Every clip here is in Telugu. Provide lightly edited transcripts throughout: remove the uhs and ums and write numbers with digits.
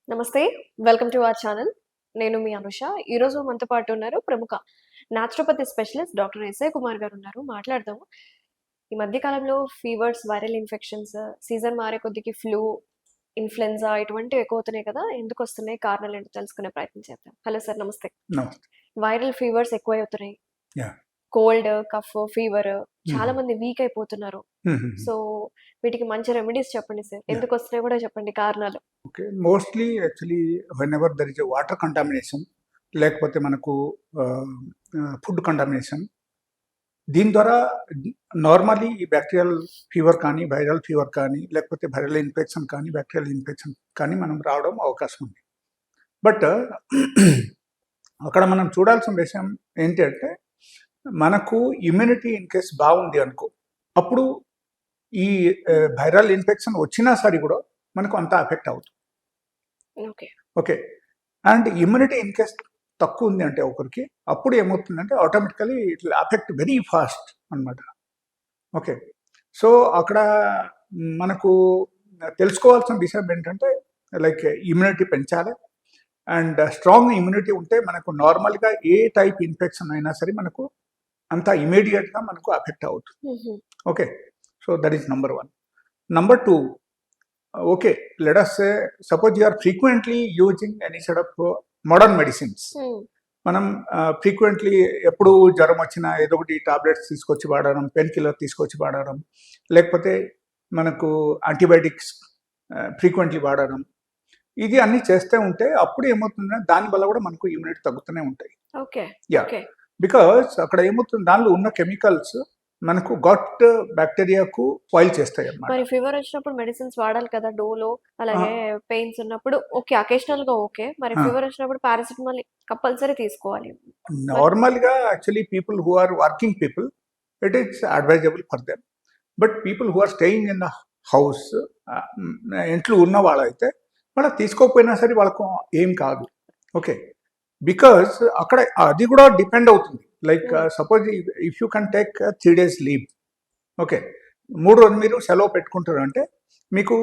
నమస్తే. Welcome to our channel. నేను మీ అనుష. ఈరోజు మనతో పాటు ఉన్నారు ప్రముఖ naturopathy specialist doctor SI Kumar గారు ఉన్నారు. మాట్లాడదాము. ఈ మధ్య కాలంలో ఫీవర్స్, వైరల్ ఇన్ఫెక్షన్స్, సీజన్ మారే కొద్దికి ఫ్లూ, ఇన్‌ఫ్లుయెన్జా ఇటువంటివి ఎక్కువవుతున్నాయి కదా! ఎందుకొస్తున్నాయి? కారణాలేంటో తెలుసుకునే ప్రయత్నం చేద్దాం. హలో సార్ నమస్తే. నమస్తే. వైరల్ ఫీవర్స్ ఎక్కువవుతున్నాయి. యాహ్! కోల్డ్, కఫ్, ఫీవర్ చాలా హుహు. మంది వీక్ అయిపోతున్నారు. హుహుహు. సో, వీటికి మంచి రెమెడీస్ చెప్పండి సార్. యాహ్! ఎందుకొస్తున్నాయో కూడా చెప్పండి కారణాలు. Okay. Mostly actually whenever there is a water contamination లేకపోతే మనకు ఆహ్, ఫుడ్ కంటామినేషన్ దీని ద్వారా నార్మల్లీ ఈ బ్యాక్టీరియల్ ఫీవర్ కానీ, వైరల్ ఫీవర్ కానీ, లేకపోతే వైరల్ ఇన్ఫెక్షన్ కానీ, బ్యాక్టీరియల్ ఇన్ఫెక్షన్ కానీ మనం రావడం అవకాశం ఉంది. బట్ అక్కడ మనం చూడాల్సిన విషయం ఏంటి అంటే, మనకు ఇమ్యూనిటీ ఇన్ కేస్ బాగుంది అనుకో, అప్పుడు ఈ వైరల్ ఇన్ఫెక్షన్ వచ్చినా సరే కూడా మనకు అంత ఎఫెక్ట్ అవుతుంది. Okay. Okay. And immunity in case తక్కువ ఉంది అంటే ఒకరికి, అప్పుడు ఏమవుతుందంటే automatically it will affect very fast అన్నమాట. ఓకే. సో, అక్కడ మనకు తెలుసుకోవాల్సిన విషయం ఏంటంటే, లైక్ ఇమ్యూనిటీ పెంచాలి. అండ్ స్ట్రాంగ్ ఇమ్యూనిటీ ఉంటే మనకు నార్మల్‌గా ఏ టైప్ ఇన్ఫెక్షన్ అయినా సరే మనకు అంత ఇమ్మీడియేట్‌గా మనకు అఫెక్ట్ అవుతుంది. హుహు. Okay. So, that is number 1. Number 2, okay, let us say, suppose you are frequently using any sort of modern medicines. హ్మ్. మనం ఫ్రీక్వెంట్లీ ఎప్పుడు జ్వరం వచ్చినా ఏదో ఒకటి టాబ్లెట్స్ తీసుకొచ్చి వాడడం, పెయిన్ కిల్లర్ తీసుకొచ్చి వాడడం, లేకపోతే మనకు యాంటీబయాటిక్స్ ఫ్రీక్వెంట్లీ వాడడం, ఇది అన్నీ చేస్తూ ఉంటే అప్పుడు ఏమవుతుందంటే దానివల్ల కూడా మనకు ఇమ్యూనిటీ తగ్గుతూనే ఉంటాయి. ఓకే. Yeah, okay. బికాస్ అక్కడ ఏమవుతుంది, దానిలో ఉన్న కెమికల్స్ మనకు గట్ బ్యాక్టీరియాకు స్పాయిల్ చేస్తాయి అన్నమాట. మరి ఫీవర్ వచ్చినప్పుడు మెడిసిన్స్ వాడాలి కదా! డోలో అలాగే పెయిన్స్ ఉన్నప్పుడు ఓకే. అకేషనల్‌గా ఓకే. మరి ఆ. ఫీవర్ వచ్చినప్పుడు పారాసిటమాల్ కంపల్సరీ తీసుకోవాలి. మరి నార్మల్‌గా actually people who are working people, it is advisable for them. But people who are staying in the house, ఇంట్లో ఉన్న వాళ్ళైతే వాళ్ళకి తీసుకోకపోయినా సరే వాళ్ళకు ఏం కాదు. ఓకే. బికాస్ అక్కడ అది కూడా డిపెండ్ అవుతుంది. లైక్ హ్మ్. Suppose if you can take 3 days leave. Okay. 3 రోజులు మీరు సెలవు పెట్టుకుంటారు అంటే మీకు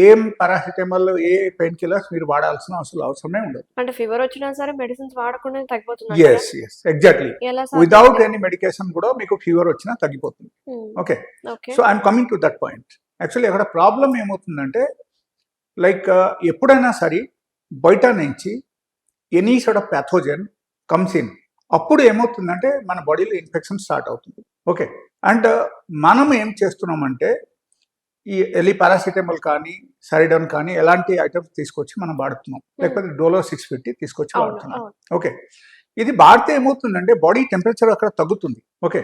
ఏం పారాసిటమాల్, ఏ పెయిన్ కిల్లర్స్ మీరు వాడాల్సిన అవసరమే ఉండదు. అంటే ఫీవర్ వచ్చినా సరే మెడిసిన్స్ వాడకుండానే తగ్గిపోతుందంటారా? Yes, yes, exactly. ఎలా వితౌట్ సాధ్యమండి? ఎనీ మెడికేషన్ కూడా మీకు ఫీవర్ వచ్చినా తగ్గిపోతుంది. Hmm. Okay. Okay. So, I'm coming to that point. Actually అక్కడ ప్రాబ్లం ఏమవుతుందంటే, లైక్ ఎప్పుడైనా సరే బయట నుంచి any sort of pathogen comes in, అప్పుడు ఏమవుతుందంటే మన బాడీలో ఇన్ఫెక్షన్ స్టార్ట్ అవుతుంది. ఓకే. అండ్ మనం ఏం చేస్తున్నామంటే ఈ ఎలి పారాసిటమాల్ కానీ, సైడన్ కానీ ఎలాంటి ఐటమ్స్ తీసుకొచ్చి మనం వాడుతున్నాం. హ్మ్. లేకపోతే డోలో 650 తీసుకొచ్చి అవును. వాడుతున్నాం. అవును. ఓకే. ఇది వాడితే ఏమవుతుందంటే బాడీ టెంపరేచర్ అక్కడ తగ్గుతుంది. ఓకే.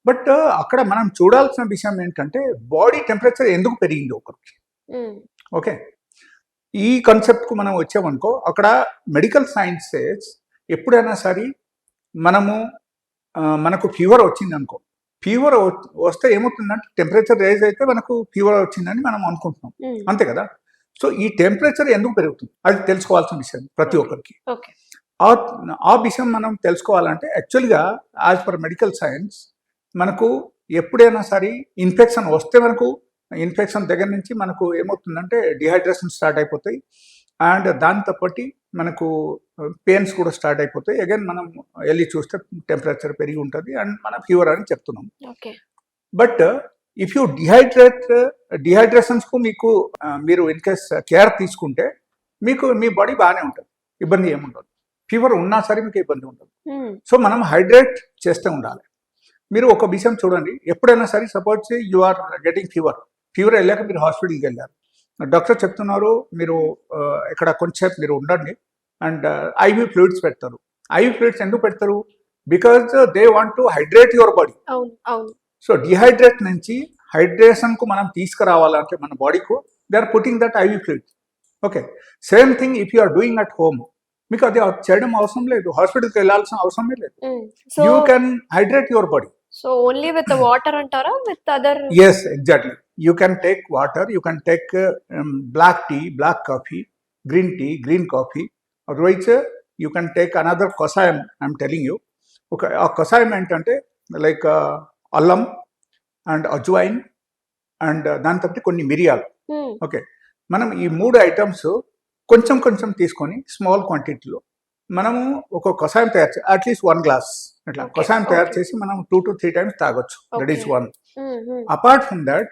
బట్ అక్కడ మనం చూడాల్సిన విషయం ఏంటంటే బాడీ టెంపరేచర్ ఎందుకు పెరిగింది ఒకరికి. హ్మ్. ఓకే. ఈ కాన్సెప్ట్‌కు మనం వచ్చామనుకో, అక్కడ మెడికల్ సైన్సెస్ ఎప్పుడైనా సరే మనము మనకు ఫీవర్ వచ్చిందనుకో, ఫీవర్ వస్తే ఏమవుతుందంటే టెంపరేచర్ రైజ్ అయితే మనకు ఫీవర్ వచ్చిందని మనం అనుకుంటున్నాం. హ్మ్. అంతే కదా! సో, ఈ టెంపరేచర్ ఎందుకు పెరుగుతుంది? అది తెలుసుకోవాల్సిన విషయం ప్రతి ఓకే. ఒక్కరికి. ఓకే. ఆ ఆ విషయం మనం తెలుసుకోవాలంటే యాక్చువల్‌గా యాజ్ పర్ మెడికల్ సైన్స్ మనకు ఎప్పుడైనా సరే ఇన్ఫెక్షన్ వస్తే మనకు ఇన్ఫెక్షన్ దగ్గర నుంచి మనకు ఏమవుతుందంటే డిహైడ్రేషన్ స్టార్ట్ అయిపోతాయి. అండ్ దాంతో పాటు మనకు పెయిన్స్ కూడా స్టార్ట్ అయిపోతాయి. అగైన్ మనం ఎళ్లి చూస్తే టెంపరేచర్ పెరిగి ఉంటది అండ్ మనం ఫీవర్ అని చెప్తున్నాం. ఓకే. బట్ ఇఫ్ యూ డిహైడ్రేషన్స్‌కు మీకు మీరు ఇన్ కేస్ కేర్ తీసుకుంటే మీకు మీ బాడీ బాగానే ఉంటుంది. ఇబ్బంది ఏముండదు. ఫీవర్ ఉన్నా సరే మీకు ఇబ్బంది ఉండదు. హ్మ్. సో, మనం హైడ్రేట్ చేస్తూ ఉండాలి. మీరు ఒక విషయం చూడండి, ఎప్పుడైనా సరే suppose you are getting fever వెళ్ళాక మీరు హాస్పిటల్‌కి వెళ్ళారు. డాక్టర్ చెప్తున్నారు మీరు ఇక్కడ కొంచెంసేపు మీరు ఉండండి అండ్ ఐవీ ఫ్లూయిడ్స్ పెడతారు. ఐవీ ఫ్లూయిడ్స్ ఎందుకు పెడతారు? Because they want to hydrate your body. అవును. అవును. సో, డిహైడ్రేట్ నుంచి హైడ్రేషన్‌కు మనం తీసుకురావాలంటే మన బాడీకు they are putting that IV fluid. Okay. Same thing if you are doing at home, మీకు అది చేయడం అవసరం లేదు. హాస్పిటల్‌కి వెళ్ళాల్సిన అవసరమే లేదు. Hmm. So, you can hydrate your body. So only with water అంటారా? With other Yes, exactly. You can take water, you can take black tea, black coffee, green coffee. Otherwise, you can take another kasayam, I'm telling you. Okay, ఆ కషాయం ఏంటంటే లైక్ అల్లం అండ్ అజ్వైన్ అండ్ దాంతో పాటు కొన్ని మిరియాలు. హ్మ్. ఓకే. మనం ఈ 3 ఐటమ్స్ కొంచెం కొంచెం తీసుకొని స్మాల్ క్వాంటిటీలో మనము ఒక కషాయం తయారు చేసి అట్లీస్ట్ 1 గ్లాస్ అట్లా Okay, కషాయం తయారు okay. చేసి మనం 2 to 3 times తాగొచ్చు. That is Okay. One. Mhm. Apart from that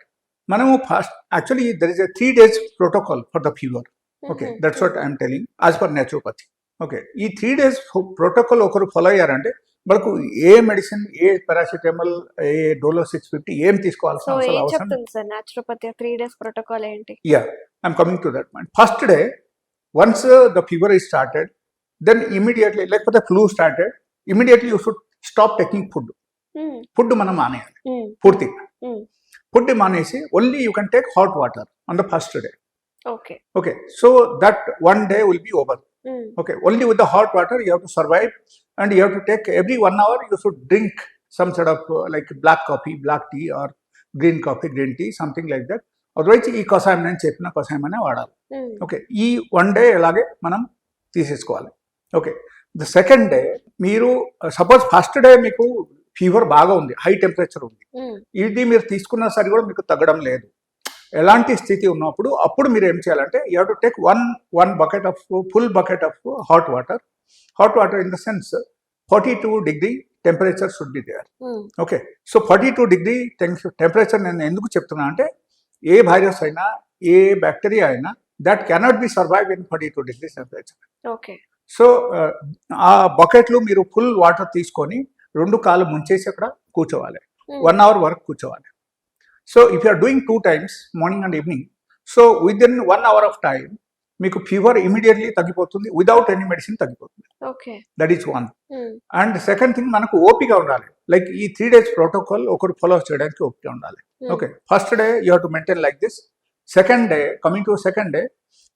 మనము first actually there is a 3 days protocol for the fever. Okay, Mhm. That's what I'm telling as per naturopathy. Okay, ఈ 3 days ప్రోటోకాల్ ఒకరు ఫాలో అయ్యారంటే మనకు ఏ మెడిసిన్, ఏ పారాసిటమాల్, ఏ డోలో 650 ఏం తీసుకోవాల్సిన సో అసలు ఏం అవసరం. చెప్తుంది సార్ న్యాచురోపతి 3 days ప్రోటోకాల్ ఏంటి? Yeah, I'm coming to that point. First day once the fever is started, then immediately లేకపోతే flu started, immediately you should stop taking food. Mm. Food మనం మానేయాలి Mm. పూర్తిగా. Mm. ఫుడ్ మానేసి only you can take hot water on the first day. Okay. Okay, so that one day will be over. Mm. Okay, only with the hot water you have to survive, and you have to take every 1 hour you should drink some sort of like black coffee, black tea, or green coffee, green tea, something like that. Otherwise ఈ కషాయం నేను చెప్పిన కషాయం అనే వాడాలి. Mm. ఓకే, ఈ 1 day అలాగే మనం తీసేసుకోవాలి. ఓకే, ద సెకండ్ డే మీరు సపోజ్ ఫస్ట్ డే మీకు ఫీవర్ బాగా ఉంది, హై టెంపరేచర్ ఉంది, Mm. ఇది మీరు తీసుకున్న సరి కూడా మీకు తగ్గడం లేదు, ఎలాంటి స్థితి ఉన్నప్పుడు అప్పుడు మీరు ఏం చేయాలంటే you have to take one bucket of full bucket of hot water in the sense 42 degree temperature should be there. Mm. Okay, so 42 degree temperature నేను ఎందుకు చెప్తున్నా అంటే ఏ వైరస్ అయినా, ఏ బ్యాక్టీరియా అయినా that cannot be survive in 42 degree టెంపరేచర్. Okay. సో ఆ బకెట్లు మీరు ఫుల్ వాటర్ తీసుకొని 2 కాళ్ళు ముంచేసి అక్కడ కూర్చోవాలి, Mm. 1 hour వరకు కూర్చోవాలి. So if you are doing 2 times morning and evening, so with in 1 hour of time మీకు ఫీవర్ ఇమీడియట్లీ తగ్గిపోతుంది, వితౌట్ ఎనీ మెడిసిన్ తగ్గిపోతుంది. Okay. That is one. Mm. And second thing, మనకు ఓపిక ఉండాలి. లైక్ ఈ 3 days ప్రోటోకాల్ ఒకరు ఫాలో చేయడానికి ఓపిక ఉండాలి. Mm. Okay, first day you have to maintain like this. Second day, coming to second day,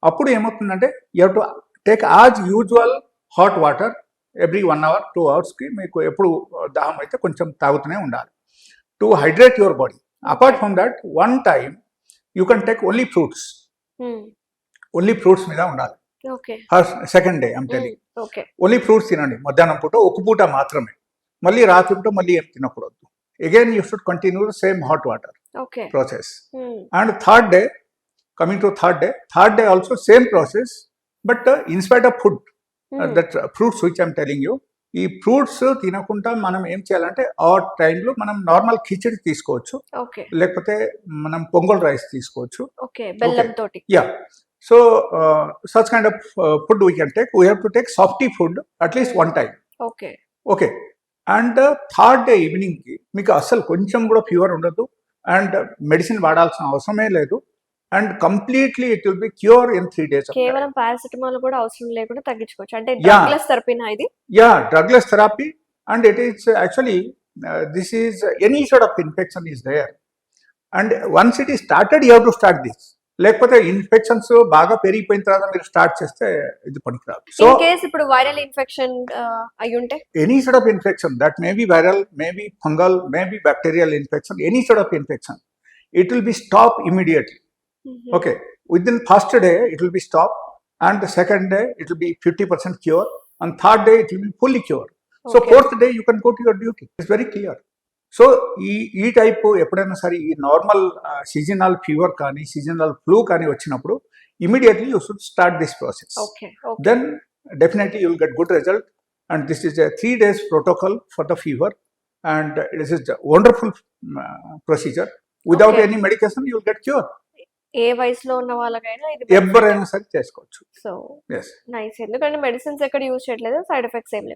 అప్పుడు ఏమవుతుందంటే you have to take as usual hot water every 1 hour 2 hoursకి మీకు ఎప్పుడు దాహం అయితే కొంచెం తాగుతూనే ఉండాలి to hydrate your body. Apart from that one time you can take only fruits, Mm. Only fruits మీద ఉండాలి. Okay. First second day I'm Mm. Telling, Okay. Only fruits తినండి మధ్యాహ్నం పూట, ఒక పూట మాత్రమే, మళ్ళీ రాత్రి పూట మళ్ళీ ఏం తినకూడదు. Again you should continue the same hot water Okay. Process. Mm. And third day, coming to third day also same process, but in spite of food Mm. That fruits which I'm telling you, ఈ ఫ్రూట్స్ తినకుండా మనం ఏం చేయాలంటే ఆ టైంలో మనం నార్మల్ కిచడి తీసుకోవచ్చు, Okay. లేకపోతే మనం పొంగల్ రైస్ తీసుకోవచ్చు. Okay. బెల్లం తోటి. Yeah, so such kind of food we can take. We have to take softy food at least 1 time. Okay. Okay, and third day ఈవినింగ్కి మీకు అస్సలు కొంచెం కూడా ఫీవర్ ఉండదు, అండ్ మెడిసిన్ వాడాల్సిన అవసరమే లేదు, and completely it will be cure in 3 days. కేవలం పారాసిటమాల్ కూడా అవసరం లేకుండా తగ్గించుకోవచ్చు. అంటే Yeah. డ్రగ్లెస్ థెరపీనా ఇది? Yeah, drugless therapy, and it is actually this is any sort of infection is there, and once it is started you have to start this. లేకపోతే ఇన్ఫెక్షన్స్ బాగా పెరిగిపోయిన తర్వాత మీరు స్టార్ట్ చేస్తే ఇది పనికిరాదు. సో ఇన్ కేస్ ఇప్పుడు వైరల్ ఇన్ఫెక్షన్ అయి ఉంటే? Any sort of infection, that may be viral, may be fungal, may be bacterial infection, any sort of infection, it will be stopped immediately. Mhm. Okay, within first day it will be stopped, and the second day it will be 50% cure, and third day it will be fully cure. So Okay. fourth day you can go to your duty. It's very clear. So ఈ టైప్ ఎప్పుడైనా సరే ఈ నార్మల్ సీజనల్ ఫీవర్ కానీ సీజనల్ ఫ్లూ కానీ వచ్చినప్పుడు immediately you should start this process. Okay. Okay. Then definitely you will get good result, and this is a 3 days protocol for the fever, and this is a wonderful procedure. Without Okay. any medication you will get cure. ఏ వయసులో ఉన్న వాళ్ళకైనా ఇది ఎవరైనా సరే చేసుకోవచ్చు. So Yes. నైస్. ఎందుకంటే మెడిసిన్స్ ఎక్కడ యూజ్ చేయట్లేదు, సైడ్ ఎఫెక్ట్స్ ఏం లేవు.